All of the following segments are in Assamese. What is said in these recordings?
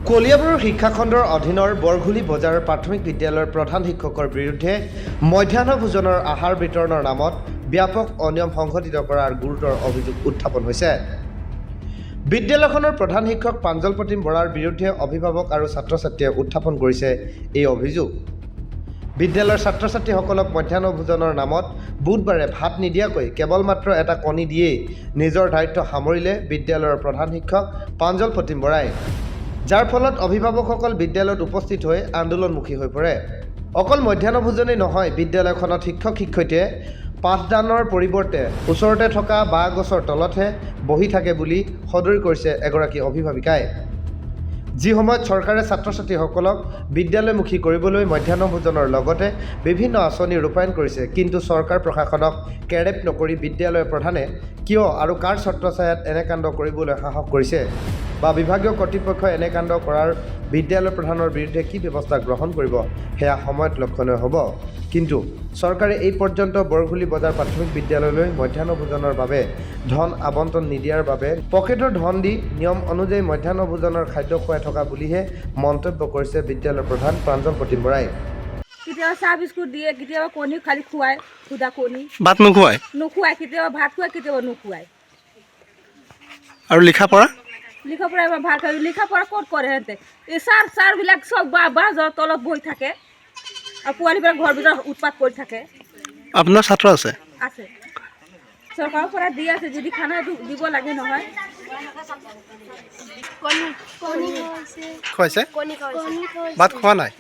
কলিয়াবৰৰ শিক্ষাখণ্ডৰ অধীনৰ বৰঘুলি বজাৰ প্ৰাথমিক বিদ্যালয়ৰ প্ৰধান শিক্ষকৰ বিৰুদ্ধে মধ্যাহ্ন ভোজনৰ আহাৰ বিতৰণৰ নামত ব্যাপক অনিয়ম সংঘটিত কৰাৰ গুৰুতৰ অভিযোগ উত্থাপন হৈছে। বিদ্যালয়খনৰ প্ৰধান শিক্ষক প্ৰাঞ্জল প্ৰতিম বৰাৰ বিৰুদ্ধে অভিভাৱক আৰু ছাত্ৰ ছাত্ৰীয়ে উত্থাপন কৰিছে এই অভিযোগ। বিদ্যালয়ৰ ছাত্ৰ ছাত্ৰীসকলক মধ্যাহ্ন ভোজনৰ নামত বুধবাৰে ভাত নিদিয়াকৈ কেৱল মাত্ৰ এটা কণী দিয়েই নিজৰ দায়িত্ব সামৰিলে বিদ্যালয়ৰ প্ৰধান শিক্ষক প্ৰাঞ্জল প্ৰতিম বৰাই, যাৰ ফলত অভিভাৱকসকল বিদ্যালয়ত উপস্থিত হৈ আন্দোলনমুখী হৈ পৰে। অকল মধ্যাহ্ন ভোজনেই নহয়, বিদ্যালয়খনত শিক্ষক শিক্ষয়িত্ৰীয়ে পাঠদানৰ পৰিৱৰ্তে ওচৰতে থকা বাঁহ গছৰ তলতহে বহি থাকে বুলি সদৰি কৰিছে এগৰাকী অভিভাৱিকাই। যি সময়ত চৰকাৰে ছাত্ৰ ছাত্ৰীসকলক বিদ্যালয়মুখী কৰিবলৈ মধ্যাহ্ন ভোজনৰ লগতে বিভিন্ন আঁচনি ৰূপায়ণ কৰিছে, কিন্তু চৰকাৰ প্ৰশাসনক কেৰেপ নকৰি বিদ্যালয়ৰ প্ৰধানে কিয় আৰু কাৰ ছত্ৰছায়াত এনে কাণ্ড কৰিবলৈ সাহস কৰিছে বা বিভাগীয় কৰ্তৃপক্ষই এনে কাণ্ড কৰাৰ বিদ্যালয় প্ৰধানৰ বিৰুদ্ধে কি ব্যৱস্থা গ্ৰহণ কৰিব, সেয়া সময়ত লক্ষণীয় হ'ব। কিন্তু চৰকাৰে এই পৰ্যন্ত বৰঘুলি বজাৰ প্ৰাথমিক বিদ্যালয়লৈ মধ্যাহ্ন ভোজনৰ বাবে ধন আবণ্টন নিদিয়াৰ বাবে পকেটৰ ধন দি নিয়ম অনুযায়ী মধ্যাহ্ন ভোজনৰ খাদ্য খুৱাই থকা বুলিহে মন্তব্য কৰিছে বিদ্যালয়ৰ প্ৰধান প্ৰাঞ্জল প্ৰতিম বৰাই। কেতিয়াবা চাহ বিস্কুট দিয়ে, কেতিয়াবা কণী খালি খুৱায়, সুদা কণী। ভাত নোখোৱায়? কেতিয়াবা ভাত খুৱায়, কেতিয়াবা নোখোৱায়। আৰু লিখা পঢ়া এবাৰ ভাত খাই লিখা পঢ়া ক'ত কৰে সিহঁতে? এই ছাৰবিলাক চব বাঁহৰ তলত বহি থাকে আৰু পোৱালীবিলাক ঘৰ ভিতৰত উৎপাত কৰি থাকে। আপোনাৰ ছাত্ৰ আছে? আছে, চৰকাৰৰ পৰা দি আছে, যদি খানা দিব লাগে নহয়। খুৱাইছে? ভাত খোৱা নাই?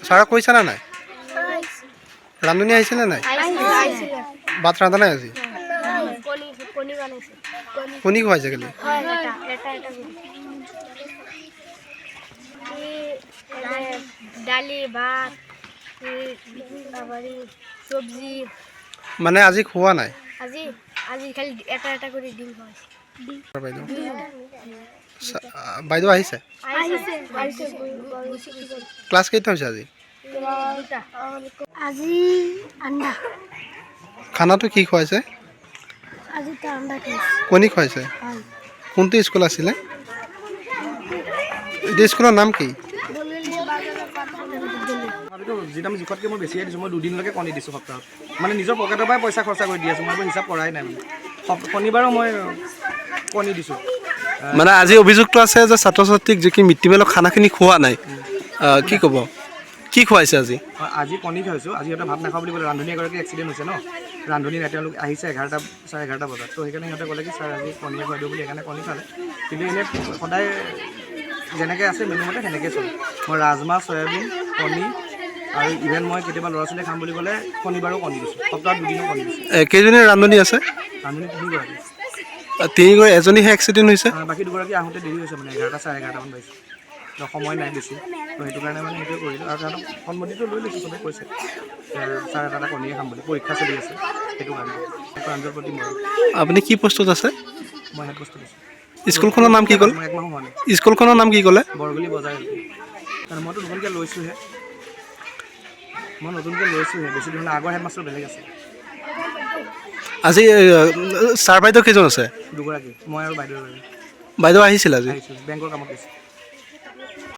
ছাৰক কৈছেনে নাই? ৰান্ধনি আহিছিলে নাই? ভাত ৰান্ধা নাই আজি? কণী খুৱাইছে খালি? ডালি ভাত চব্জি মানে আজি খোৱা নাই? আজি খালি এটা কৰি ডিম খুৱাইছে। বাইদেউ আহিছে? ক্লাছ কেইটা হৈছে আজি? আজি আন্দা। খানাটো কি খুৱাইছে? আজি আন্দা কণী খুৱাইছে? কোনটো স্কুল আছিলে? এতিয়া স্কুলৰ নাম কি? যিটো আমি জোখতকৈ মই বেছিয়ে দিছোঁ। মই দুদিনলৈকে কণী দিছোঁ সপ্তাহত, মানে নিজৰ পকেটৰ পৰাই পইচা খৰচা কৰি দি আছোঁ। মই হিচাপ কৰাই নাই, মানে শনিবাৰো মই কণী দিছোঁ। মানে আজি অভিযোগটো আছে যে ছাত্ৰ ছাত্ৰীক যিখিনি মিড ডে মিলৰ খানাখিনি খোৱা নাই, কি ক'ব? কি খুৱাইছে আজি? আজি কণী খাইছোঁ। আজি সিহঁতে ভাত নাখাওঁ বুলি ক'লে। ৰান্ধনী এগৰাকী এক্সিডেণ্ট হৈছে ন, ৰান্ধনী তেওঁলোক আহিছে 11:30 বজাত। তো সেইকাৰণে সিহঁতে ক'লে কি ছাৰ আজি কণীয়ে খুৱাই দিওঁ বুলি, সেইকাৰণে কণী খালে। কিন্তু এনেই সদায় যেনেকৈ আছে মেনু মতে সেনেকৈ চলে। মই ৰাজমাহ, চয়াবিন, কণী আৰু ইভেন মই কেতিয়াবা ল'ৰা ছোৱালীয়ে খাম বুলি ক'লে শনিবাৰো কণী দিছোঁ। সপ্তাহত দুদিনো কণী দিছোঁ। কেইজনী ৰান্ধনি আছে? ৰান্ধনী 3গৰাকী। 3গৰাকী, এজনীহে এক্সিডেণ্ট হৈছে? বাকী 2গৰাকী আহোঁতে দেৰি হৈছে, মানে 11, 11:30 বাজিছে। তো সময় নাই বেছি, তো সেইটো কাৰণে মানে সেইটোৱে কৰিলোঁ। আৰু তাহাঁতক সন্মতিটো লৈ লৈছোঁ, চবেই কৈছে ছাৰ এটা কণীয়ে খাম বুলি। পৰীক্ষা চলি আছে, সেইটো কাৰণে। প্ৰাঞ্জল প্ৰতিম বৰা। আপুনি কি পোষ্টত আছে? মই হেড পোষ্টত আছোঁ। স্কুলখনৰ নাম কি ক'লে? মই 1 মাহো হোৱা নাই। স্কুলখনৰ নাম কি ক'লে? বৰঘুলি বজাৰ। কাৰণ মইতো নতুনকৈ লৈছোঁহে, বেছি দিন আগৰ হেডমাষ্টাৰ বেলেগ আছে। আজি ছাৰ বাইদেউ কেইজন আছে? 2গৰাকী, মই আৰু বাইদেউ বাইদেউ আহিছিল আজি? আহিছোঁ, বেংকৰ কামত গৈছোঁ।